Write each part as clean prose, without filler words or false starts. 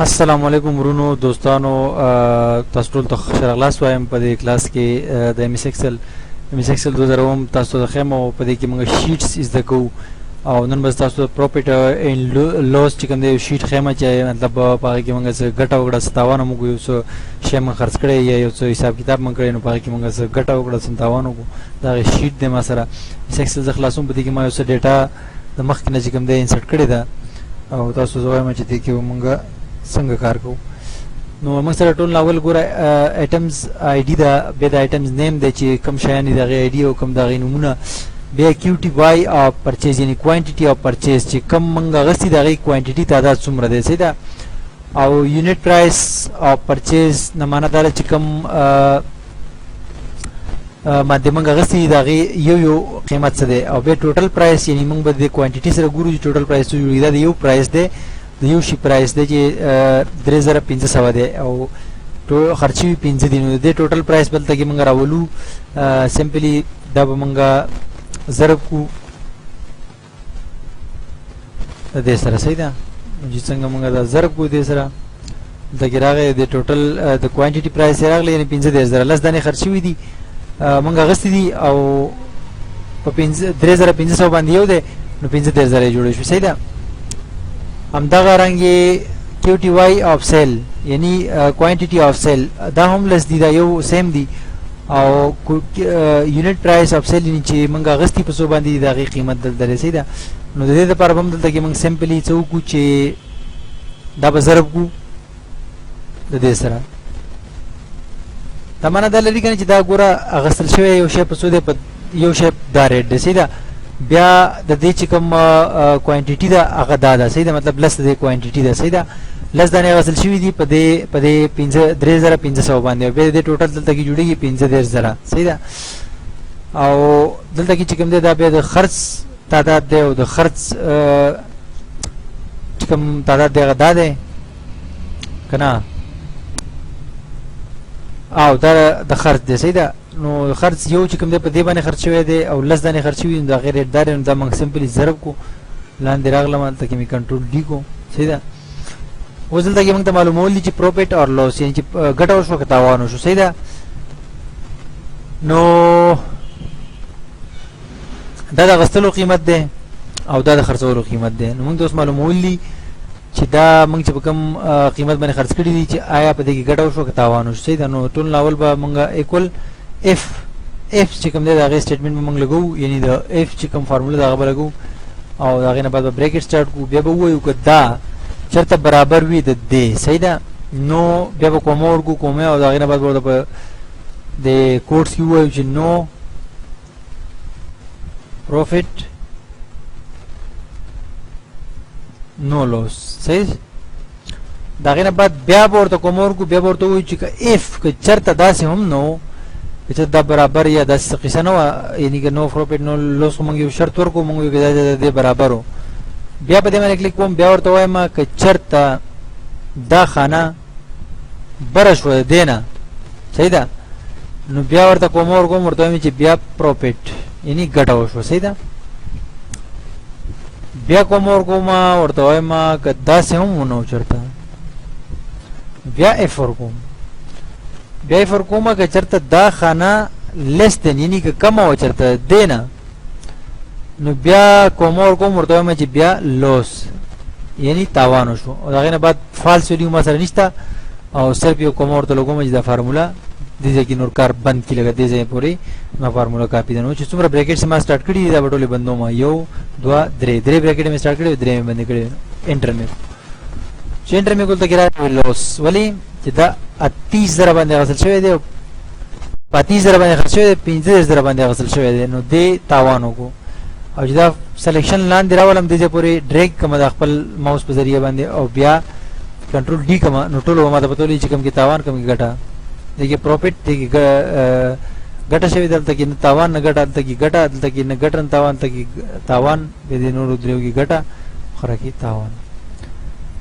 السلام علیکم ورونو دوستانو تاسو ټول ته خوش راغلاست وایم په دې کلاس کې د ایم ایس ایکسل 2000 تاسو ته خمو په دې کې موږ شیټس از د کو او نن بس تاسو پروفیټ ان لوس چې کوم دی شیټ خمه چې مطلب په هغه کې موږ څه ګټه وکړه ستاوانه موږ یو څه شی موږ خرڅ کړی یا یو څه حساب کتاب موږ کړی نو په هغه کې موږ څه ګټه وکړه ستاوانه وکړو دا شیټ دی ما سره ایم ایکسل ز خلاصون په دې کې ما یو څه ډیټا د مخکې نه چې کوم دی انسرټ کړی دا او تاسو زوایم چې دې کې موږ څنګه کار کوو نو موږ سره ټول ناول ګوره ایټمز آی ډي دا به د ایټمز نیم دی چې کوم شیان دي دغه آی ډي او کوم دغه نمونه بیا کیوټي وای او پرچیز یعنی کوانټیټي او پرچیز چې کم موږ غستی دغه کوانټیټي تعداد څومره دی سیدا او یونټ پرایس او پرچیز نه معنا دا چې کم ماده موږ غستی دغه یو قیمت څه دی او به ټوټل پرایس یعنی موږ به د کوانټیټي سره ګورو چې ټوټل پرایس جوړیږي دا یو پرایس دی د یو شي پرایس دی چې 3500 دی او خرچي 15 دي نو د ټوټل پرایس بلته کې موږ راولو سمپلی دا به موږ ضرب کو د دې سره صحیح ده چې څنګه موږ دا ضرب کو دې سره د ګراغه د ټوټل د کوانټیټي پرایس راغلی یعنی 15000 لس دانه خرچي وي دي موږ غستې دي او په 3500 باندې یو ده نو 15000 جوړ شو صحیح ده همدغه رنګ کیوټي وای اف سیل یعنی کوانټیټي اف سیل دا هم لس دي دا یو سیم دي او یونټ پرایس اف سیل چې موږ غستی په سو باندې دا غي قیمت دلته صحیح ده نو د دې لپاره هم دلته کې موږ سمپلی څوک چې دا به ضرب کو د دې سره دا معنا دا لري کنه چې دا ګوره غسل شوی یو شی په سو ده په یو شی دا ریټ ده صحیح ده بیا د دې چې کوم کوانټیټي دا هغه دا صحیح ده مطلب لس د کوانټیټي دا صحیح ده لس دانه غسل شوی دي په دې 3500 باندې به د ټوټل دلته کې جوړیږي 15000 صحیح ده او دلته کې چې کوم دی دا به د خرڅ تعداد دی او د خرڅ کوم تعداد دی غدا دی کنه او دا د خرڅ دی صحیح ده نو خرڅ یو چې کوم دی په دې باندې خرڅ شوی دی او لس دانه خرڅ شوی دا غیر دار دا موږ سمپلی ضرب کو لاندې راغلم ته کې می کنټرول ډی کو صحیح ده اوس دلته کې موږ ته معلومول دي چې پروفیټ اور لوس یعنی چې ګټه او شو که تاوان شو صحیح ده نو دا د غستلو قیمت ده او دا د خرڅولو قیمت ده نو موږ ته اوس معلومول دي چې دا موږ چې کوم قیمت باندې خرڅ کړی دي چې آیا په دې کې ګټه او شو که تاوان شو صحیح ده نو ټول ناول به موږ ایکوال اف چې کوم دی دا غي سټیټمنټ موږ لګو یعنی دا اف چې کوم فارموله دا غو لګو او دا غي نه بعد بریکټ سٹارټ کو بیا به وایو که دا چرته برابر وي د دې صحیح ده نو بیا به کوم ورګو کومه او دا غي نه بعد ورته په د کوډز کې وایو چې نو پروفیټ نو لوس صحیح دا غي نه بعد بیا ورته کوم ورګو بیا ورته وایو چې اف که چرته داسې هم نو چې دا برابر یا د قصه نو یعنی که نو پروفیټ نو لوس موږ یو شرط ورکو موږ یو د برابرو بیا په دې باندې کلیک کوم بیا ورته وایم ک چرته دا خانه برشو دینه صحیح ده نو بیا ورته کوم ورته وایم چې بیا پروفیټ یعنی ګټه وشو صحیح ده بیا کوم ورته وایم ک دا سه هم نو چرته بیا اف ورکوم بیا فرقومه که چرته دا خانه لیس دن یعنی که کم او چرته دینه نو بیا کوم ورته وایم چې بیا لوس یعنی تاوان شو او دغه نه بعد فالس ویډیو ما سره نشته او صرف یو کوم ورته لګوم چې دا فارمولا دې کې نور کار بند کی لګا دې ځای پوری ما فارمولا کاپی دنو چې څومره بریکټس ما سٹارټ کړی دا بټولې بندو ما یو 2 3 بریکټ می سٹارټ کړی 3 می بند کړی انټر می چې انټر می کول ته ګرا لوس ولی چې دا 30000 باندې غسل شوی دی 35000 باندې خرڅ شوی دی 15000 باندې غسل شوی دی نو دې تاوان وکړو او چې دا سلیکشن لاندې راولم دې پورې ډریګ کوم د خپل ماوس په ذریعہ باندې او بیا کنټرول ډی کوم نو ټول ما ته پتولې چې کوم کې تاوان کوم کې ګټه دغه پروفیټ دغه ګټه شوی دلته کې تاوان نه ګټه دلته کې ګټه دلته کې نه ګټه تاوان ته کې تاوان به دې نور درو کې ګټه خره کې تاوان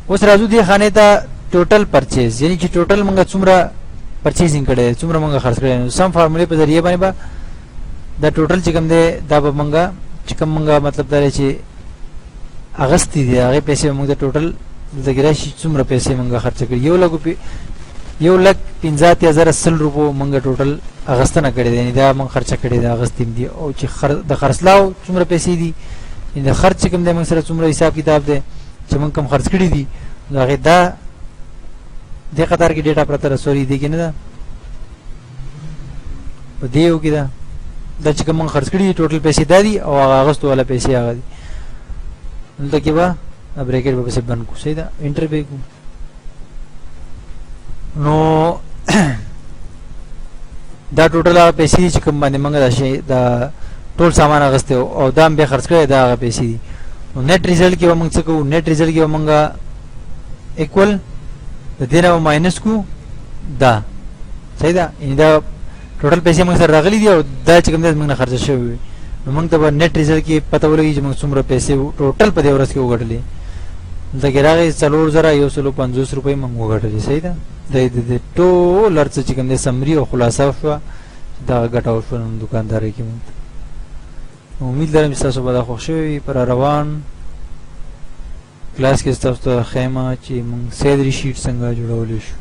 اوس راځو دې خانه ته ټوټل پرچیز یعنی چې ټوټل موږ څومره پرچیزینګ کړي څومره موږ خرڅ کړي سم فارمولې په ذریعہ باندې با دا ټوټل چې کوم دی دا به موږ چې کوم موږ مطلب دا چې اغستی دی هغه پیسې موږ ټوټل دلته کې راشي څومره پیسې موږ خرچ کړي 1,15,000 روپو موږ ټوټل اغستنه کړې ده یعنی دا موږ خرچ کړې ده اغستیم دي او چې د خرڅلاو څومره پیسې دي د خرچ کوم د موږ سره څومره حساب کتاب ده چې موږ کوم خرڅ کړي دي هغه دا د قطار کې ډیټا پرته سوري دی کې نه ده په دیو کې ده دا چې کوم خرڅ کړي ټوټل پیسې دادي او هغه اغستو ولا پیسې هغه دي دلته کې به بریکټ به څه بند کو صحیح ده انټر به کو نو دا ټوټل پیسې چې کوم باندې موږ دا شی دا ټول سامان اغسته او دا به خرڅ کړی دا پیسې دي نو نیټ ریزلټ کې موږ څه کوو نیټ ریزلټ کې موږ ایکوال د دې نه ماینس کو دا صحیح ده ان دا ټوټل پیسې موږ سره راغلي دي او دا چې کوم دې موږ خرڅ شوی نو موږ ته به نیټ ریزلټ کې پته ولګي چې موږ څومره پیسې ټوټل په دې ورځ کې وګټلې د ګراغي 4050 روپۍ موږ وګټلې صحیح ده د ټول ارڅ چې کوم دې سمري او خلاصه شو دا ګټاو شو نو دکانداري کې موږ امید لرم چې تاسو به دا خوښ شوي پر روان کلاس کې تاسو ته خیمه چې موږ سیلري شیټ څنګه جوړولی شو